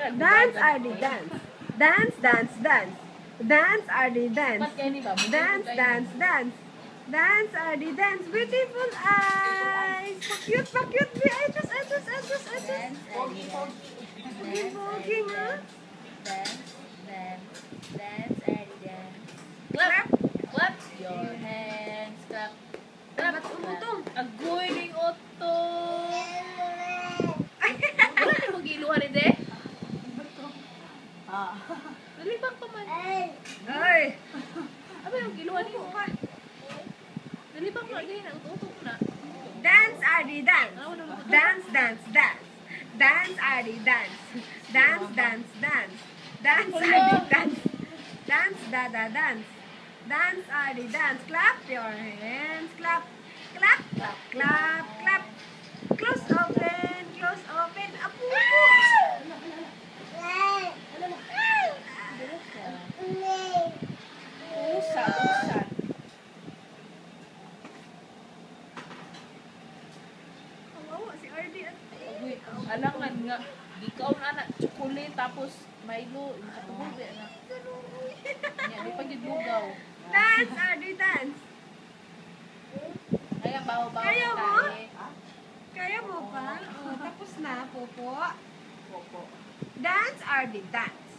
Dance, Ardi, dance. Dance, dance, dance. Dance, Ardi, dance. Dance, dance, dance. Dance, Ardi, dance. Beautiful eyes. Pa-cute, pa-cute. Adjust, adjust, adjust, adjust. Pogi, nga. Dance, Ardi, dance. Clap. Clap your hands. Clap. Ba't umutong? Agoy ning utong. Wala na mong giluhan ni De? Dali bang tuman? Ay. Aba yung giluhan niyo pa. Dali bang lagi na utong na. Dance, Ardi, dance. Dance, dance, dance. Dance, Ardi, dance. Dance, dance, dance. Dance, Ardi, dance. Dance, dada, dance. Dance, Ardi, dance. Clap your hands. Clap. Clap, clap, clap, clap. Close, open. Close, open. Apo. Usan. Kawawa si Ardi at Uy, alangan nga. Ikaw na anak, chocolate, tapos Milo. Katubog na. Nga, di pa gidlugaw. Dance, Ardi, dance. Kaya baho-baho Kaya mo? tayo. Kaya mo pa? Oh, tapos na, Popo. Popo. Dance, Ardi, dance.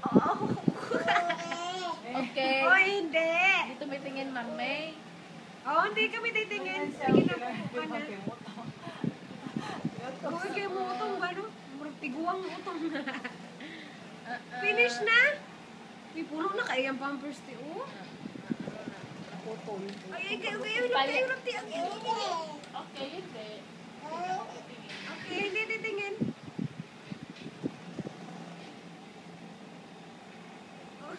Oh. Okay. Oh, hindi. Dito may tingin, Ma'am May. Oh, hindi kami titingin. Sige na, Popo ka na. Huwag kayo mo utong, ano? Tiguang mo utong. Finish na? May puno na kaya yung pampers ti, oh. Putol. Ay, kayo, ulap ti. Okay, hindi. Okay, hindi titingin. Oh.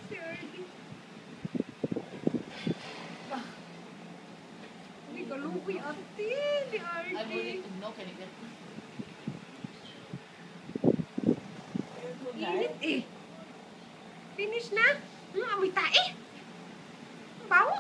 Si Ardi. Uy, kalukoy ate, ni I Ardi. will to know, can you get Init eh. Finish na? Amoy tae. Ang bawo.